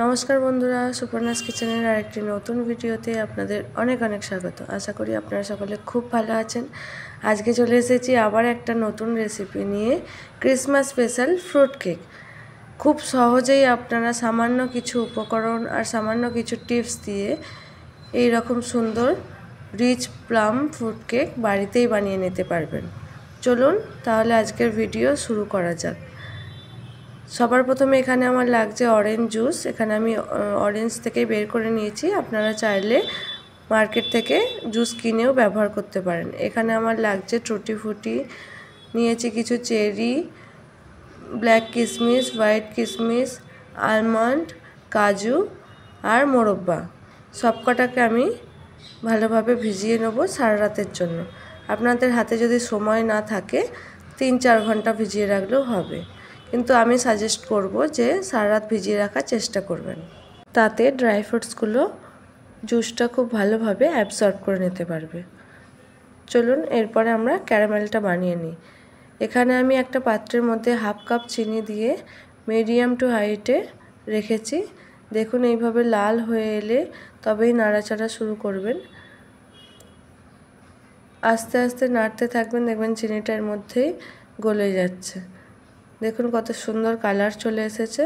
নমস্কার বন্ধুরা, সুপর্ণাস কিচেনের আরেকটি নতুন ভিডিওতে আপনাদের অনেক অনেক স্বাগত। আশা করি আপনারা সকলে খুব ভালো আছেন। আজকে চলে এসেছি আবার একটা নতুন রেসিপি নিয়ে, ক্রিসমাস স্পেশাল ফ্রুট কেক। খুব সহজেই আপনারা সামান্য কিছু উপকরণ আর সামান্য কিছু টিপস দিয়ে এই রকম সুন্দর রিচ প্লাম ফ্রুট কেক বাড়িতেই বানিয়ে নিতে পারবেন। চলুন তাহলে আজকের ভিডিও শুরু করা যাক। সবার প্রথমে এখানে আমার লাগছে অরেঞ্জ জুস। এখানে আমি অরেঞ্জ থেকে বের করে নিয়েছি। আপনারা চাইলে মার্কেট থেকে জুস কিনেও ব্যবহার করতে পারেন। এখানে আমার লাগছে টুটি ফ্রুটি, নিয়েছি কিছু চেরি, ব্ল্যাক কিশমিশ, হোয়াইট কিশমিশ, আলমন্ড, কাজু আর মোরব্বা। সবকটাকে আমি ভালোভাবে ভিজিয়ে নেব সারা রাতের জন্য। আপনাদের হাতে যদি সময় না থাকে 3-4 ঘন্টা ভিজিয়ে রাখলেও হবে, কিন্তু আমি সাজেস্ট করব যে সারা রাত ভিজিয়ে রাখার চেষ্টা করবেন। তাতে ড্রাই ফ্রুটসগুলো জুসটা খুব ভালোভাবে অ্যাবসর্ব করে নিতে পারবে। চলুন এরপরে আমরা ক্যারামেলটা বানিয়ে নিই। এখানে আমি একটা পাত্রের মধ্যে 1/2 কাপ চিনি দিয়ে মিডিয়াম টু হাইটে রেখেছি। দেখুন এইভাবে লাল হয়ে এলে তবেই নাড়াচাড়া শুরু করবেন। আস্তে আস্তে নাড়তে থাকবেন, দেখবেন চিনিটা এর মধ্যেই গলে যাচ্ছে। দেখুন কত সুন্দর কালার চলে এসেছে।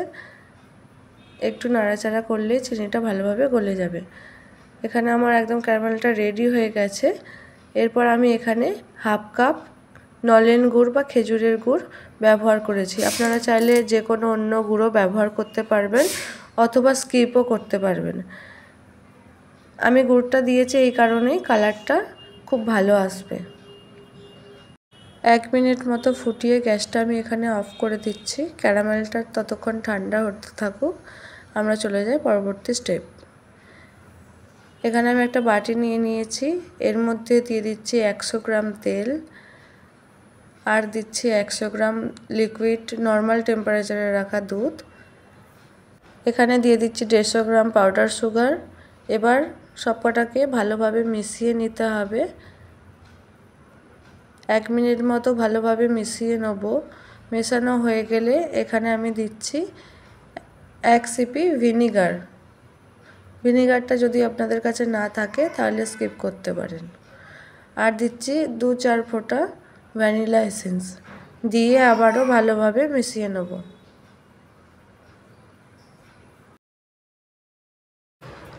একটু নাড়াচাড়া করলেই চিনিটা ভালোভাবে গলে যাবে। এখানে আমার একদম ক্যারামেলটা রেডি হয়ে গেছে। এরপর আমি এখানে 1/2 কাপ নলেন গুড় বা খেজুরের গুড় ব্যবহার করেছি। আপনারা চাইলে যে কোনো অন্য গুঁড়ো ব্যবহার করতে পারবেন অথবা স্কিপও করতে পারবেন। আমি গুড়টা দিয়েছি এই কারণেই কালারটা খুব ভালো আসবে। 1 মিনিট মতো ফুটিয়ে গ্যাসটা আমি এখানে অফ করে দিচ্ছি। ক্যারামেলটা ততক্ষণ ঠান্ডা হতে থাকুক, আমরা চলে যাই পরবর্তী স্টেপ। এখানে আমি একটা বাটি নিয়ে নিয়েছি। এর মধ্যে দিয়ে দিচ্ছি 100 গ্রাম তেল আর দিচ্ছি 100 গ্রাম লিকুইড নর্মাল টেম্পারেচারে রাখা দুধ। এখানে দিয়ে দিচ্ছি 150 গ্রাম পাউডার সুগার। এবার সবকটাকে ভালোভাবে মিশিয়ে নিতে হবে। 1 মিনিট মতো ভালোভাবে মিশিয়ে নেব। মেশানো হয়ে গেলে এখানে আমি দিচ্ছি 1 সিপি ভিনিগার। ভিনিগারটা যদি আপনাদের কাছে না থাকে তাহলে স্কিপ করতে পারেন। আর দিচ্ছি 2-4 ফোঁটা ভ্যানিলা এসেন্স দিয়ে আবারও ভালোভাবে মিশিয়ে নেব।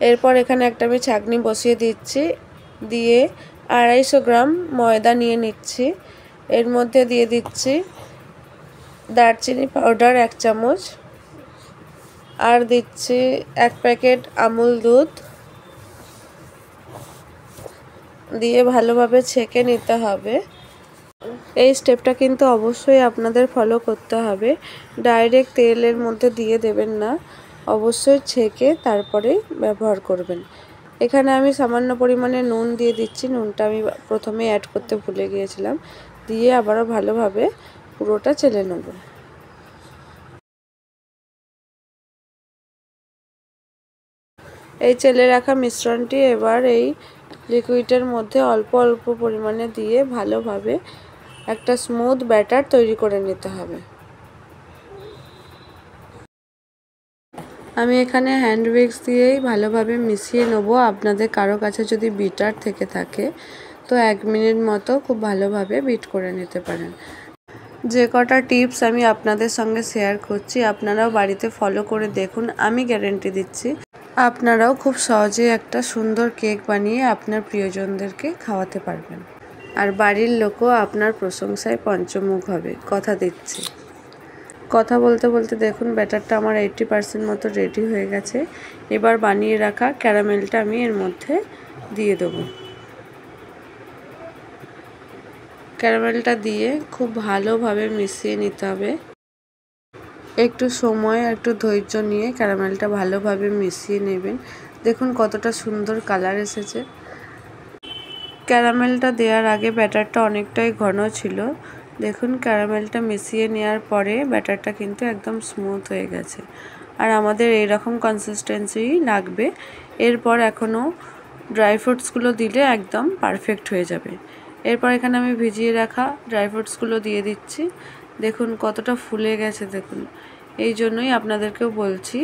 এরপর এখানে একটা আমি ছাঁকনি বসিয়ে দিচ্ছি, দিয়ে 250 গ্রাম ময়দা নিয়ে নিচ্ছি। এর মধ্যে দিয়ে দিচ্ছি দারচিনি পাউডার 1 চামচ আর দিচ্ছি 1 প্যাকেট আমুল দুধ দিয়ে ভালোভাবে ছেঁকে নিতে হবে। এই স্টেপটা কিন্তু অবশ্যই আপনাদের ফলো করতে হবে। ডাইরেক্ট তেলের মধ্যে দিয়ে দেবেন না, অবশ্যই ছেঁকে তারপরে ব্যবহার করবেন। এখানে আমি সামান্য পরিমাণে নুন দিয়ে দিচ্ছি। নুনটা আমি প্রথমে অ্যাড করতে ভুলে গিয়েছিলাম। দিয়ে আবারও ভালোভাবে পুরোটা চেলে নেব। এই চেলে রাখা মিশ্রণটি এবার এই লিকুইডের মধ্যে অল্প অল্প পরিমাণে দিয়ে ভালোভাবে একটা স্মুথ ব্যাটার তৈরি করে নিতে হবে। আমি এখানে হ্যান্ড উইক্স দিয়েই ভালোভাবে মিশিয়ে নেব। আপনাদের কারো কাছে যদি বিটার থেকে থাকে তো 1 মিনিট মতো খুব ভালোভাবে বিট করে নিতে পারেন। যে কটা টিপস আমি আপনাদের সঙ্গে শেয়ার করছি আপনারাও বাড়িতে ফলো করে দেখুন। আমি গ্যারেন্টি দিচ্ছি আপনারাও খুব সহজেই একটা সুন্দর কেক বানিয়ে আপনার প্রিয়জনদেরকে খাওয়াতে পারবেন। আর বাড়ির লোকও আপনার প্রশংসায় পঞ্চমুখ হবে, কথা দিচ্ছি। কথা বলতে বলতে দেখুন ব্যাটারটা আমার 80% মতো রেডি হয়ে গেছে। এবার বানিয়ে রাখা ক্যারামেলটা আমি এর মধ্যে দিয়ে দেব। ক্যারামেলটা দিয়ে খুব ভালোভাবে মিশিয়ে নিতে হবে। একটু সময় একটু ধৈর্য নিয়ে ক্যারামেলটা ভালোভাবে মিশিয়ে নেবেন। দেখুন কতটা সুন্দর কালার এসেছে। ক্যারামেলটা দেওয়ার আগে ব্যাটারটা অনেকটাই ঘন ছিল। দেখুন ক্যারামেলটা মিশিয়ে নেওয়ার পরে ব্যাটারটা কিন্তু একদম স্মুথ হয়ে গেছে। আর আমাদের এই রকম কনসিস্টেন্সি লাগবে। এরপর এখনও ড্রাই ফ্রুটসগুলো দিলে একদম পারফেক্ট হয়ে যাবে। এরপর এখানে আমি ভিজিয়ে রাখা ড্রাই ফ্রুটসগুলো দিয়ে দিচ্ছি। দেখুন কতটা ফুলে গেছে। দেখুন এই জন্যই আপনাদেরকেও বলছি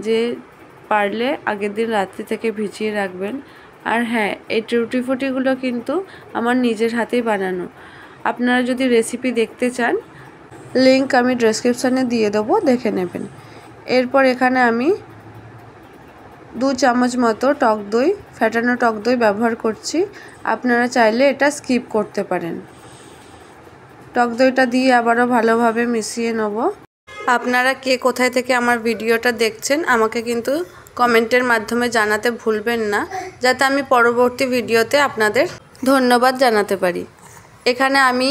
যে পারলে আগের দিন রাত্রি থেকে ভিজিয়ে রাখবেন। আর হ্যাঁ, এই টুটি ফুটিগুলো কিন্তু আমার নিজের হাতেই বানানো। আপনারা যদি রেসিপি দেখতে চান, লিংক আমি ডেসক্রিপশানে দিয়ে দেবো, দেখে নেবেন। এরপর এখানে আমি 2 চামচ মতো টক দই, ফ্যাটানো টক দই ব্যবহার করছি। আপনারা চাইলে এটা স্কিপ করতে পারেন। টক দইটা দিয়ে আবারও ভালোভাবে মিশিয়ে নেব। আপনারা কে কোথায় থেকে আমার ভিডিওটা দেখছেন আমাকে কিন্তু কমেন্টের মাধ্যমে জানাতে ভুলবেন না, যাতে আমি পরবর্তী ভিডিওতে আপনাদের ধন্যবাদ জানাতে পারি। এখানে আমি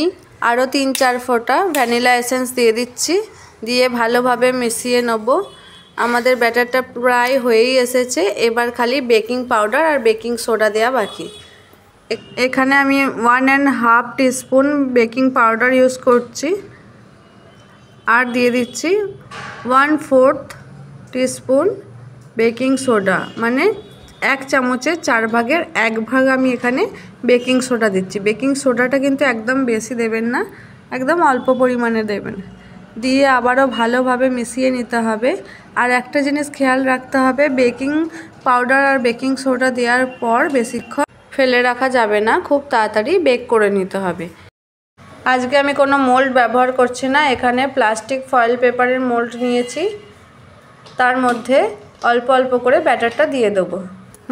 আরও 3-4 ফোঁটা ভ্যানিলা এসেন্স দিয়ে দিচ্ছি, দিয়ে ভালোভাবে মিশিয়ে নেব। আমাদের ব্যাটারটা প্রায় হয়েই এসেছে, এবার খালি বেকিং পাউডার আর বেকিং সোডা দেওয়া বাকি। এখানে আমি 1.5 টিস্পুন বেকিং পাউডার ইউজ করছি, আর দিয়ে দিচ্ছি 1/4 টিস্পুন বেকিং সোডা, মানে 1 চামচের 4 ভাগের 1 ভাগ আমি এখানে বেকিং সোডা দিচ্ছি। বেকিং সোডাটা কিন্তু একদম বেশি দেবেন না, একদম অল্প পরিমাণে দেবেন। দিয়ে আবারও ভালোভাবে মিশিয়ে নিতে হবে। আর একটা জিনিস খেয়াল রাখতে হবে, বেকিং পাউডার আর বেকিং সোডা দেওয়ার পর বেশিক্ষণ ফেলে রাখা যাবে না, খুব তাড়াতাড়ি বেক করে নিতে হবে। আজকে আমি কোনো মোল্ড ব্যবহার করছি না, এখানে প্লাস্টিক ফয়েল পেপারের মোল্ড নিয়েছি, তার মধ্যে অল্প অল্প করে ব্যাটারটা দিয়ে দেবো।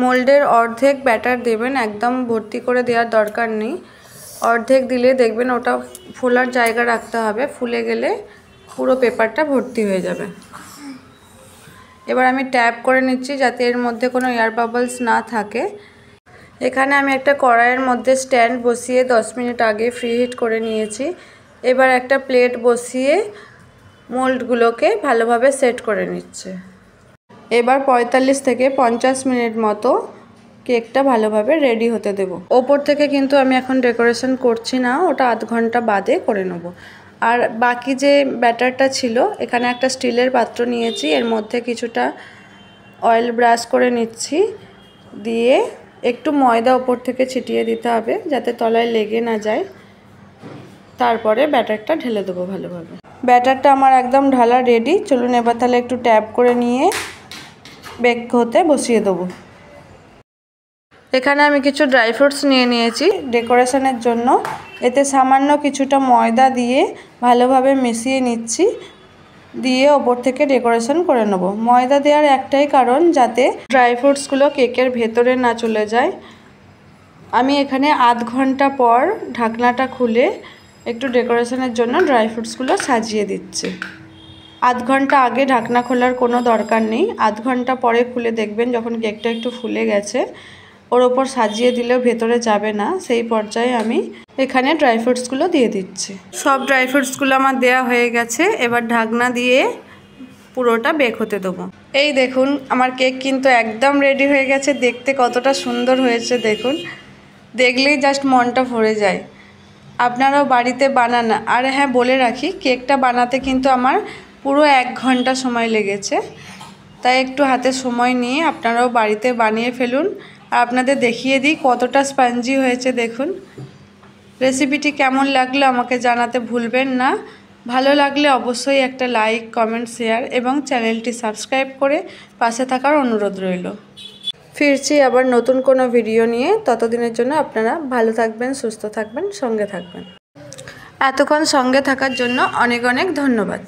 মোল্ডের অর্ধেক ব্যাটার দেবেন, একদম ভর্তি করে দেওয়ার দরকার নেই। অর্ধেক দিলে দেখবেন ওটা ফোলার জায়গা রাখতে হবে, ফুলে গেলে পুরো পেপারটা ভর্তি হয়ে যাবে। এবার আমি ট্যাপ করে নিচ্ছি যাতে এর মধ্যে কোনো এয়ার বাবলস না থাকে। এখানে আমি একটা কড়াইয়ের মধ্যে স্ট্যান্ড বসিয়ে 10 মিনিট আগে ফ্রি হিট করে নিয়েছি। এবার একটা প্লেট বসিয়ে মোল্ডগুলোকে ভালোভাবে সেট করে নিচ্ছে। এবার 45 থেকে 50 মিনিট মতো কেকটা ভালোভাবে রেডি হতে দেব। ওপর থেকে কিন্তু আমি এখন ডেকোরেশন করছি না, ওটা আধ ঘন্টা বাদে করে নেব। আর বাকি যে ব্যাটারটা ছিল, এখানে একটা স্টিলের পাত্র নিয়েছি, এর মধ্যে কিছুটা অয়েল ব্রাশ করে নিচ্ছি, দিয়ে একটু ময়দা ওপর থেকে ছিটিয়ে দিতে হবে যাতে তলায় লেগে না যায়। তারপরে ব্যাটারটা ঢেলে দেবো ভালোভাবে। ব্যাটারটা আমার একদম ঢালা রেডি। চলুন এবার তাহলে একটু ট্যাপ করে নিয়ে বেক হতে বসিয়ে দেবো। এখানে আমি কিছু ড্রাই ফ্রুটস নিয়ে নিয়েছি ডেকোরেশনের জন্য। এতে সামান্য কিছুটা ময়দা দিয়ে ভালোভাবে মিশিয়ে নিচ্ছি, দিয়ে ওপর থেকে ডেকোরেশন করে নেব। ময়দা দেওয়ার একটাই কারণ, যাতে ড্রাই ফ্রুটসগুলো কেকের ভেতরে না চলে যায়। আমি এখানে আধ ঘন্টা পর ঢাকনাটা খুলে একটু ডেকোরেশনের জন্য ড্রাই ফ্রুটসগুলো সাজিয়ে দিচ্ছি। আধ ঘন্টা আগে ঢাকনা খোলার কোনো দরকার নেই, আধ ঘন্টা পরে খুলে দেখবেন যখন কেকটা একটু ফুলে গেছে, ওর ওপর সাজিয়ে দিলেও ভেতরে যাবে না, সেই পর্যায়ে আমি এখানে ড্রাই ফ্রুটসগুলো দিয়ে দিচ্ছি। সব ড্রাই ফ্রুটসগুলো আমার দেওয়া হয়ে গেছে, এবার ঢাকনা দিয়ে পুরোটা বেক হতে দেবো। এই দেখুন আমার কেক কিন্তু একদম রেডি হয়ে গেছে। দেখতে কতটা সুন্দর হয়েছে দেখুন, দেখলেই জাস্ট মনটা ভরে যায়। আপনারাও বাড়িতে বানান। আর হ্যাঁ, বলে রাখি, কেকটা বানাতে কিন্তু আমার পুরো 1 ঘন্টা সময় লেগেছে, তাই একটু হাতে সময় নিয়ে আপনারাও বাড়িতে বানিয়ে ফেলুন। আর আপনাদের দেখিয়ে দিই কতটা স্পঞ্জি হয়েছে দেখুন। রেসিপিটি কেমন লাগলো আমাকে জানাতে ভুলবেন না। ভালো লাগলে অবশ্যই একটা লাইক, কমেন্ট, শেয়ার এবং চ্যানেলটি সাবস্ক্রাইব করে পাশে থাকার অনুরোধ রইল। ফিরছি আবার নতুন কোনো ভিডিও নিয়ে, ততদিনের জন্য আপনারা ভালো থাকবেন, সুস্থ থাকবেন, সঙ্গে থাকবেন। এতক্ষণ সঙ্গে থাকার জন্য অনেক অনেক ধন্যবাদ।